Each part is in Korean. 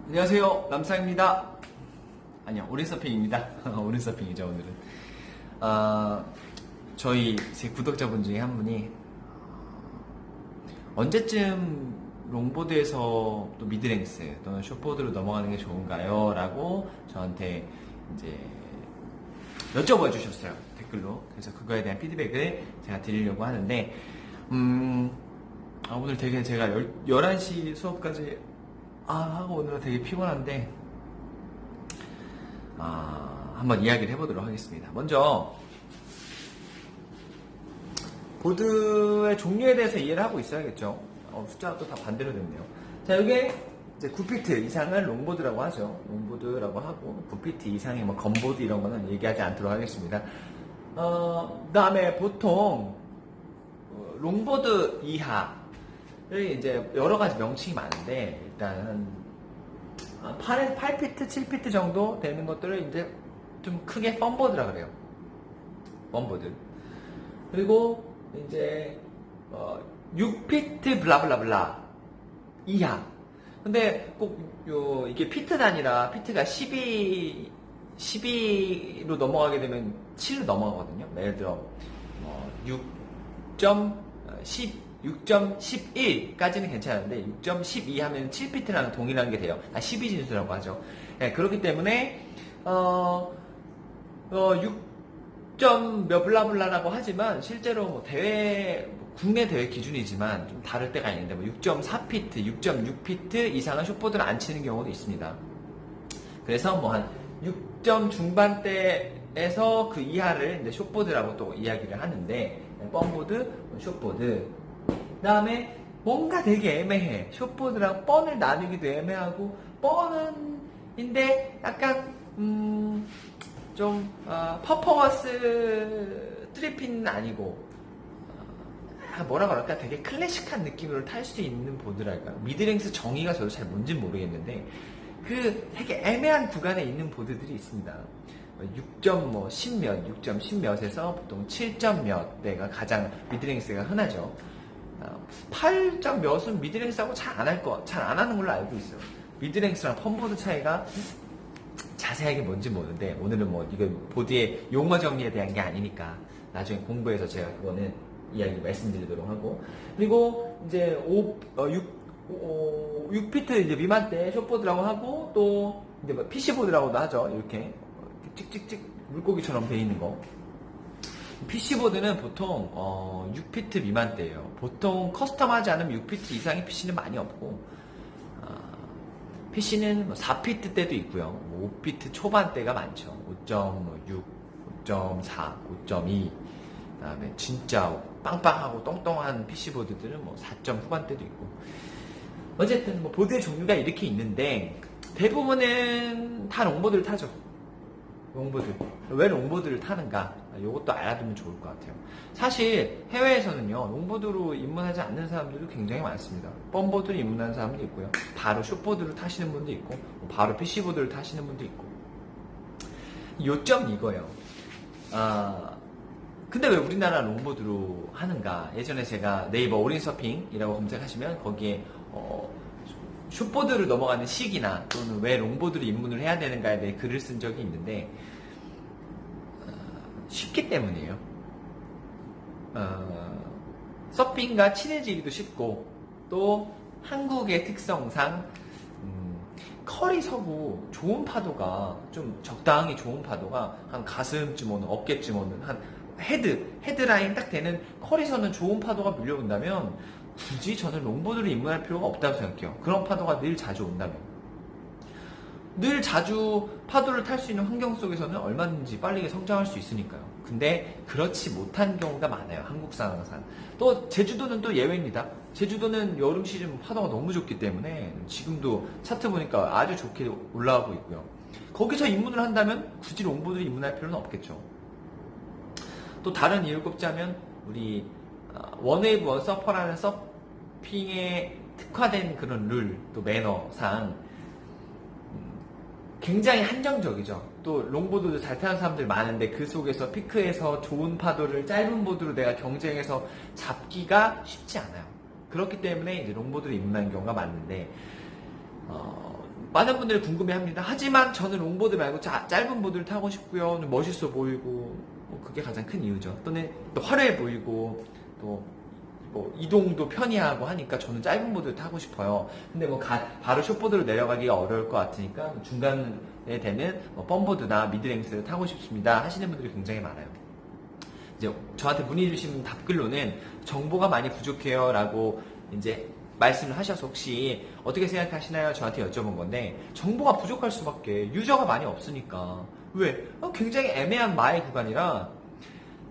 안녕하세요, 남상입니다. 아니요, 오른서핑입니다. 오른서핑이죠, 오늘은. 저희 제 구독자분 중에 한 분이 언제쯤 롱보드에서 또 미드랭스 또는 숏보드로 넘어가는 게 좋은가요? 라고 저한테 이제 여쭤봐 주셨어요, 댓글로. 그래서 그거에 대한 피드백을 제가 드리려고 하는데, 오늘 되게 제가 11시 수업까지 하고 오늘은 되게 피곤한데, 한번 이야기를 해보도록 하겠습니다. 먼저, 보드의 종류에 대해서 이해를 하고 있어야겠죠. 숫자가 또 다 반대로 됐네요. 자, 이게 이제 9피트 이상을 롱보드라고 하죠. 롱보드라고 하고, 9피트 이상의 뭐 건보드 이런 거는 얘기하지 않도록 하겠습니다. 그 다음에 보통, 롱보드 이하를 이제 여러 가지 명칭이 많은데, 일단, 8피트, 7피트 정도 되는 것들을 이제 좀 크게 펌보드라 그래요. 펌보드. 그리고 이제 6피트 블라블라블라 이하. 근데 꼭 이게 피트 단위라 피트가 12로 넘어가게 되면 7로 넘어가거든요. 예를 들어 6.11까지는 괜찮은데 6.12 하면 7피트랑 동일한 게 돼요. 12진수라고 하죠. 네, 그렇기 때문에 6점 몇 블라블라라고 하지만 실제로 뭐 대회 국내 대회 기준이지만 좀 다를 때가 있는데 뭐 6.4피트, 6.6피트 이상은 숏보드를 안 치는 경우도 있습니다. 그래서 뭐 한 6점 중반대에서 그 이하를 이제 숏보드라고 또 이야기를 하는데 뻔보드, 숏보드. 그다음에 뭔가 되게 애매해. 숏보드랑 뻔을 나누기도 애매하고 뻔은인데 약간 좀 퍼포먼스 트리핀은 아니고 뭐라 그럴까 되게 클래식한 느낌으로 탈 수 있는 보드랄까. 미드랭스 정의가 저도 잘 뭔지 모르겠는데 그 되게 애매한 구간에 있는 보드들이 있습니다. 6.10몇, 6.10몇에서 보통 7몇 대가 가장 미드랭스가 흔하죠. 8.몇은 미드랭스하고 잘 안 하는 걸로 알고 있어요. 미드랭스랑 펌보드 차이가 자세하게 뭔지 모르는데 오늘은 뭐 이거 보드의 용어 정리에 대한 게 아니니까 나중에 공부해서 제가 그거는 이야기 말씀드리도록 하고, 그리고 이제 6피트 이제 미만대 숏보드라고 하고 또 이제 뭐 PC보드라고도 하죠. 이렇게 찍찍찍 물고기처럼 돼 있는 거. PC보드는 보통 6피트 미만대예요. 보통 커스텀하지 않으면 6피트 이상의 PC는 많이 없고 PC는 4피트 때도 있고요. 5피트 초반대가 많죠. 5.6, 5.4, 5.2. 그다음에 진짜 빵빵하고 똥똥한 PC보드들은 뭐 4점 후반대도 있고. 어쨌든 뭐 보드의 종류가 이렇게 있는데 대부분은 다 롱보드를 타죠. 롱보드. 왜 롱보드를 타는가? 이것도 알아두면 좋을 것 같아요. 사실 해외에서는요, 롱보드로 입문하지 않는 사람들도 굉장히 많습니다. 뻔보드로 입문하는 사람도 있고요. 바로 숏보드를 타시는 분도 있고, 바로 PC보드를 타시는 분도 있고. 요점 이거예요. 근데 왜 우리나라 롱보드로 하는가? 예전에 제가 네이버 오린서핑이라고 검색하시면 거기에 숏보드로 넘어가는 시기나 또는 왜 롱보드로 입문을 해야 되는가에 대해 글을 쓴 적이 있는데 쉽기 때문이에요. 서핑과 친해지기도 쉽고 또 한국의 특성상 컬이 서고 좋은 파도가 좀 적당히 좋은 파도가 한 가슴쯤 오는 어깨쯤 오는 한 헤드라인 딱 되는 컬이 서는 좋은 파도가 밀려온다면 굳이 저는 롱보드를 입문할 필요가 없다고 생각해요. 그런 파도가 늘 자주 온다면. 늘 자주 파도를 탈 수 있는 환경 속에서는 얼마든지 빠르게 성장할 수 있으니까요. 근데 그렇지 못한 경우가 많아요. 한국 상황상. 또 제주도는 또 예외입니다. 제주도는 여름 시즌 파도가 너무 좋기 때문에 지금도 차트 보니까 아주 좋게 올라가고 있고요. 거기서 입문을 한다면 굳이 롱보드를 입문할 필요는 없겠죠. 또 다른 이유를 꼽자면 우리 원웨이브 원서퍼라는 서핑에 특화된 그런 룰, 또 매너상 굉장히 한정적이죠. 또 롱보드도 잘 타는 사람들 많은데 그 속에서 피크에서 좋은 파도를 짧은 보드로 내가 경쟁해서 잡기가 쉽지 않아요. 그렇기 때문에 이제 롱보드를 입문하는 경우가 많은데 많은 분들이 궁금해합니다. 하지만 저는 롱보드 말고 짧은 보드를 타고 싶고요. 멋있어 보이고 그게 가장 큰 이유죠. 또는 또 화려해 보이고 또 뭐 이동도 편리하고 하니까 저는 짧은 보드를 타고 싶어요. 근데 뭐 바로 숏보드로 내려가기가 어려울 것 같으니까 중간에 되는 뭐 펌보드나 미드랭스를 타고 싶습니다 하시는 분들이 굉장히 많아요. 이제 저한테 문의 주신 답글로는 정보가 많이 부족해요 라고 이제 말씀을 하셔서 혹시 어떻게 생각하시나요? 저한테 여쭤본 건데, 정보가 부족할 수밖에, 유저가 많이 없으니까. 왜? 굉장히 애매한 마의 구간이라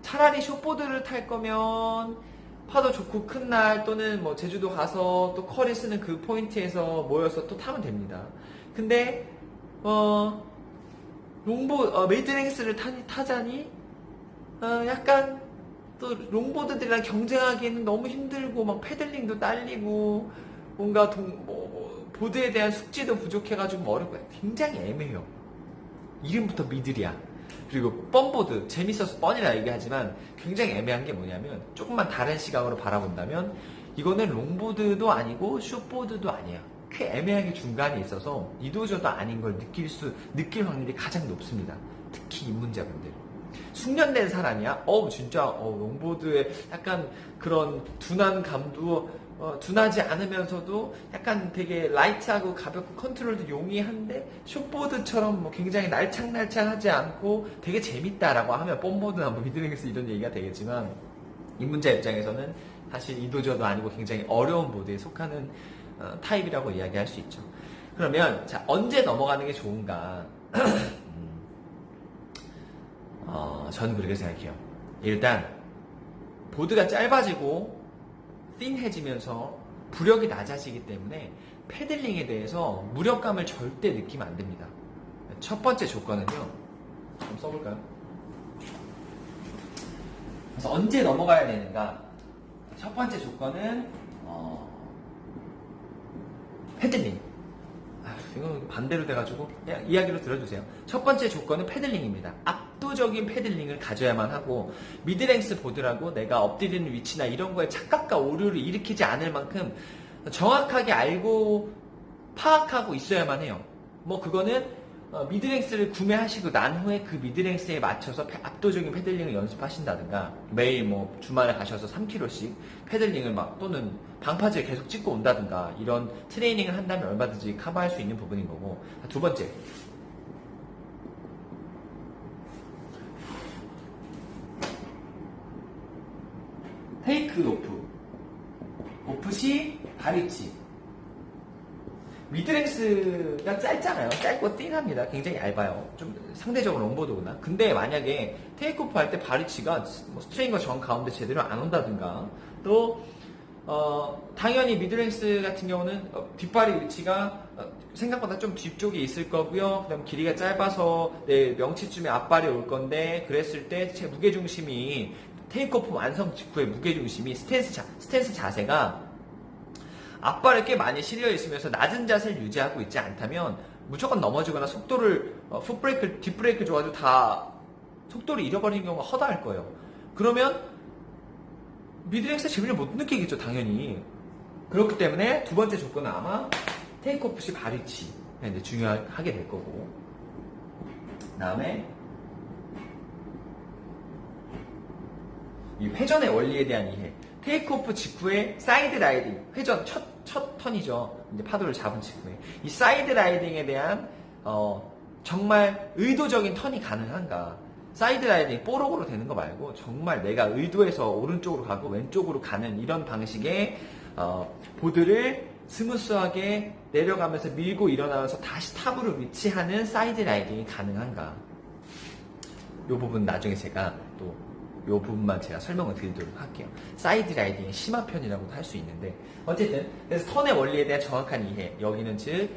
차라리 숏보드를 탈 거면 파도 좋고 큰 날 또는 뭐 제주도 가서 또 커리 쓰는 그 포인트에서 모여서 또 타면 됩니다. 근데 미드랭스를 타자니 약간 또 롱보드들이랑 경쟁하기에는 너무 힘들고 막 패들링도 딸리고 뭔가 보드에 대한 숙지도 부족해가지고 어렵고 굉장히 애매해요. 이름부터 미들이야. 그리고 뻔보드 재밌어서 뻔이라 얘기하지만 굉장히 애매한 게 뭐냐면, 조금만 다른 시각으로 바라본다면 이거는 롱보드도 아니고 숏보드도 아니야. 그 애매하게 중간에 있어서 이도저도 아닌 걸 느낄 확률이 가장 높습니다. 특히 입문자분들. 숙련된 사람이야? 진짜, 롱보드에 약간 그런 둔한 감도, 둔하지 않으면서도 약간 되게 라이트하고 가볍고 컨트롤도 용이한데, 숏보드처럼 뭐 굉장히 날창날창하지 않고 되게 재밌다라고 하면 뻔보드나 뭐 미드랭스 이런 얘기가 되겠지만, 입문자 입장에서는 사실 이도저도 아니고 굉장히 어려운 보드에 속하는 타입이라고 이야기할 수 있죠. 그러면, 자, 언제 넘어가는 게 좋은가? 저는 그렇게 생각해요. 일단 보드가 짧아지고 띵해지면서 부력이 낮아지기 때문에 패들링에 대해서 무력감을 절대 느끼면 안 됩니다. 첫 번째 조건은요, 좀 써볼까요? 그래서 언제 넘어가야 되는가? 첫 번째 조건은 패들링. 이건 반대로 돼가지고 그냥 이야기로 들어주세요. 첫 번째 조건은 패들링입니다. 압도적인 패들링을 가져야만 하고, 미드랭스 보드라고 내가 엎드리는 위치나 이런 거에 착각과 오류를 일으키지 않을 만큼 정확하게 알고 파악하고 있어야만 해요. 뭐 그거는 미드랭스를 구매하시고 난 후에 그 미드랭스에 맞춰서 압도적인 패들링을 연습하신다든가, 매일 뭐 주말에 가셔서 3km씩 패들링을 또는 방파제를 계속 찍고 온다든가, 이런 트레이닝을 한다면 얼마든지 커버할 수 있는 부분인 거고. 두 번째, 테이크 오프 시 바리치. 미드랭스가 짧잖아요. 짧고 띵합니다. 굉장히 얇아요. 좀 상대적으로 롱보드구나. 근데 만약에 테이크오프 할 때 바리치가 스트링거 정 가운데 제대로 안 온다든가, 또 당연히 미드랭스 같은 경우는 뒷발의 위치가 생각보다 좀 뒤쪽에 있을 거고요. 그 다음 길이가 짧아서 내 명치쯤에 앞발이 올 건데, 그랬을 때 제 무게중심이 테이크오프 완성 직후의 무게중심이 스탠스 자세가 앞발에 꽤 많이 실려 있으면서 낮은 자세를 유지하고 있지 않다면 무조건 넘어지거나 속도를 뒷브레이크 줘가지고 다 속도를 잃어버리는 경우가 허다할 거예요. 그러면 미드랭스의 재미를 못 느끼겠죠, 당연히. 그렇기 때문에 두 번째 조건은 아마 테이크오프 시 바리치 이제 중요하게 될 거고, 그 다음에 이 회전의 원리에 대한 이해. 테이크오프 직후에 사이드 라이딩, 회전 첫 턴이죠. 이제 파도를 잡은 직후에 이 사이드 라이딩에 대한 정말 의도적인 턴이 가능한가? 사이드 라이딩 뽀록으로 되는 거 말고 정말 내가 의도해서 오른쪽으로 가고 왼쪽으로 가는 이런 방식의 보드를 스무스하게 내려가면서 밀고 일어나면서 다시 탑으로 위치하는 사이드 라이딩이 가능한가? 이 부분 나중에 제가 또 이 부분만 제가 설명을 드리도록 할게요. 사이드 라이딩의 심화편이라고도 할 수 있는데, 어쨌든 그래서 턴의 원리에 대한 정확한 이해, 여기는 즉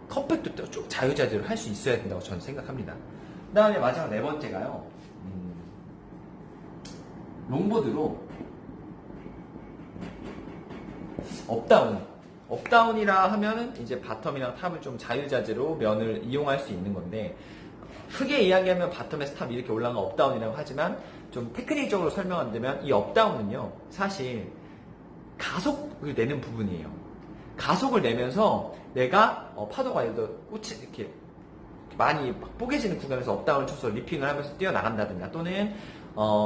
컴팩트도 쭉 자유자재로 할 수 있어야 된다고 저는 생각합니다. 그 다음에 마지막 네 번째가요, 롱보드로 업다운이라 하면은 이제 바텀이랑 탑을 좀 자유자재로 면을 이용할 수 있는 건데, 크게 이야기하면 바텀에서 탑 이렇게 올라가 업다운이라고 하지만, 좀 테크닉적으로 설명한다면 이 업다운은요, 사실 가속을 내는 부분이에요. 가속을 내면서 내가 파도가 예를 들어 꽂히 이렇게 많이 뽀개지는 구간에서 업다운을 쳐서 리핑을 하면서 뛰어나간다든가, 또는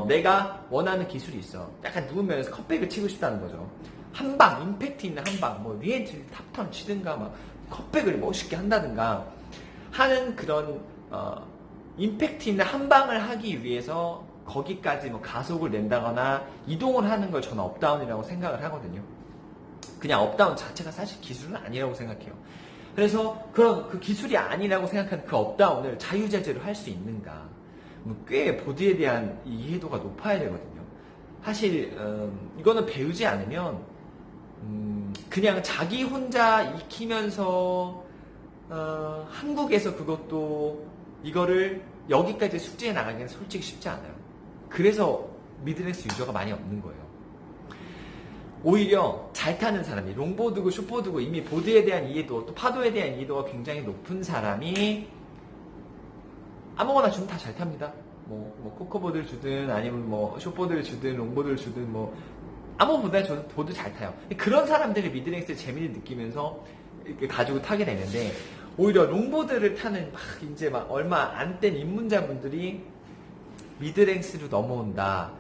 내가 원하는 기술이 있어. 약간 누우면서 컵백을 치고 싶다는 거죠. 한 방, 임팩트 있는 한 방, 뭐 리엔트리 탑턴 치든가 막 컵백을 멋있게 한다든가 하는 그런 임팩트 있는 한 방을 하기 위해서 거기까지 뭐 가속을 낸다거나 이동을 하는 걸 저는 업다운이라고 생각을 하거든요. 그냥 업다운 자체가 사실 기술은 아니라고 생각해요. 그래서 그런 그 기술이 아니라고 생각하는 그 업다운을 자유자재로 할 수 있는가, 꽤 보드에 대한 이해도가 높아야 되거든요. 사실 이거는 배우지 않으면 그냥 자기 혼자 익히면서 한국에서 그것도 이거를 여기까지 숙지해 나가기는 솔직히 쉽지 않아요. 그래서 미드랭스 유저가 많이 없는 거예요. 오히려 잘 타는 사람이, 롱보드고 숏보드고 이미 보드에 대한 이해도, 또 파도에 대한 이해도가 굉장히 높은 사람이 아무거나 주면 다 잘 탑니다. 뭐 코커보드를 주든 아니면 뭐 숏보드를 주든 롱보드를 주든 뭐 아무보다 저도 보드 잘 타요. 그런 사람들이 미드랭스의 재미를 느끼면서 이렇게 가지고 타게 되는데, 오히려 롱보드를 타는 이제 막 얼마 안 된 입문자분들이 미드랭스로 넘어온다.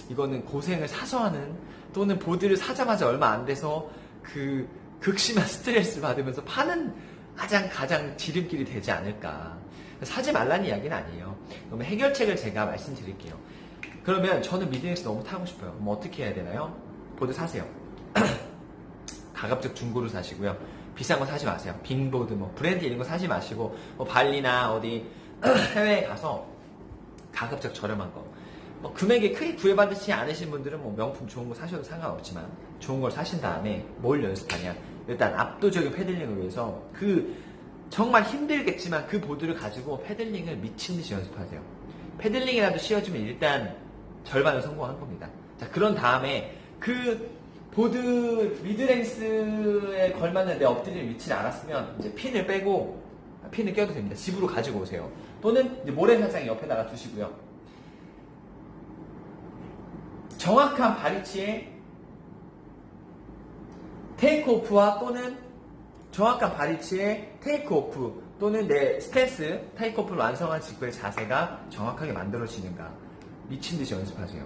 이거는 고생을 사서 하는, 또는 보드를 사자마자 얼마 안 돼서 그 극심한 스트레스를 받으면서 파는 가장 지름길이 되지 않을까. 사지 말라는 이야기는 아니에요. 그러면 해결책을 제가 말씀드릴게요. 그러면 저는 미드랭스 너무 타고 싶어요. 그럼 어떻게 해야 되나요? 보드 사세요. 가급적 중고로 사시고요. 비싼 거 사지 마세요. 빙보드, 뭐 브랜드 이런 거 사지 마시고, 뭐 발리나 어디 해외에 가서 가급적 저렴한 거, 뭐 금액이 크게 구애받지 않으신 분들은 뭐 명품 좋은 거 사셔도 상관없지만, 좋은 걸 사신 다음에 뭘 연습하냐, 일단 압도적인 패들링을 위해서 정말 힘들겠지만 그 보드를 가지고 패들링을 미친듯이 연습하세요. 패들링이라도 씌워주면 일단 절반은 성공한 겁니다. 자, 그런 다음에 그 보드 미드랭스에 걸맞는 내 엎드릴 위치를 알았으면 이제 핀을 빼고, 핀을 껴도 됩니다. 집으로 가지고 오세요. 또는 이제 모래사장 옆에다가 두시고요. 정확한 발위치에 테이크오프와 또는 정확한 발위치에 테이크오프 또는 내 스탠스, 테이크오프를 완성한 직후의 자세가 정확하게 만들어지는가, 미친듯이 연습하세요.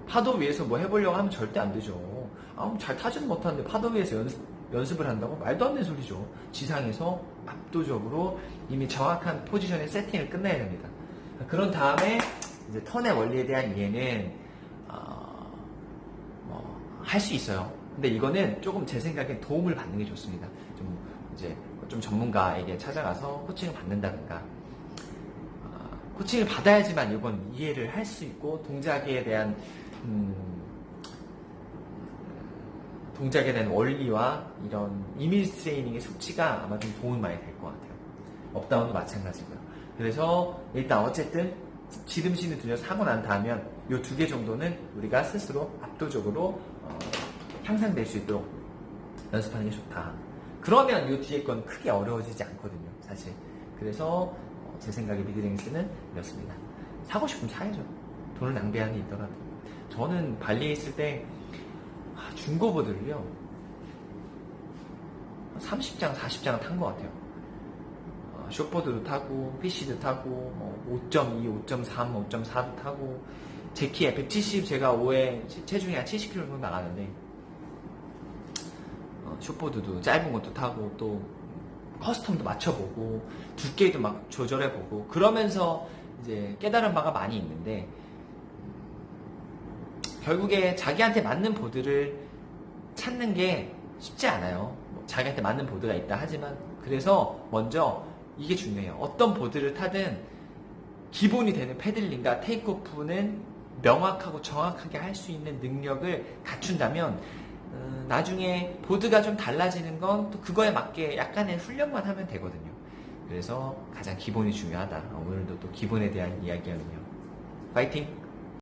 파도 위에서 뭐 해보려고 하면 절대 안 되죠. 잘 타지는 못하는데 파도 위에서 연습을 한다고? 말도 안 되는 소리죠. 지상에서 압도적으로 이미 정확한 포지션의 세팅을 끝내야 됩니다. 그런 다음에 이제 턴의 원리에 대한 이해는 할 수 있어요. 근데 이거는 조금 제 생각엔 도움을 받는 게 좋습니다. 좀 전문가에게 찾아가서 코칭을 받는다든가, 코칭을 받아야지만 이건 이해를 할 수 있고, 동작에 대한 원리와 이런 이미지 트레이닝의 숙지가 아마 좀 도움이 많이 될 것 같아요. 업다운도 마찬가지고요. 그래서 일단 어쨌든 지름신을 들여서 하고 난 다음에 이 2개 정도는 우리가 스스로 압도적으로 향상될 수 있도록 연습하는 게 좋다. 그러면 이 뒤에 건 크게 어려워지지 않거든요, 사실. 그래서 제 생각에 미드랭스는 이렇습니다. 사고 싶으면 사야죠. 돈을 낭비하는 게 있더라도. 저는 발리에 있을 때 중고보드를요 30장, 40장 탄 것 같아요. 숏보드도 타고, PC도 타고, 5.2, 5.3, 5.4도 타고, 제 키에 170, 제가 5에 체중이 한 70kg 정도 나가는데, 숏보드도 짧은 것도 타고, 또 커스텀도 맞춰보고, 두께도 막 조절해보고, 그러면서 이제 깨달은 바가 많이 있는데, 결국에 자기한테 맞는 보드를 찾는 게 쉽지 않아요. 자기한테 맞는 보드가 있다 하지만, 그래서 먼저 이게 중요해요. 어떤 보드를 타든 기본이 되는 패들링과 테이크오프는 명확하고 정확하게 할 수 있는 능력을 갖춘다면, 나중에 보드가 좀 달라지는 건 또 그거에 맞게 약간의 훈련만 하면 되거든요. 그래서 가장 기본이 중요하다. 오늘도 또 기본에 대한 이야기였네요. 파이팅!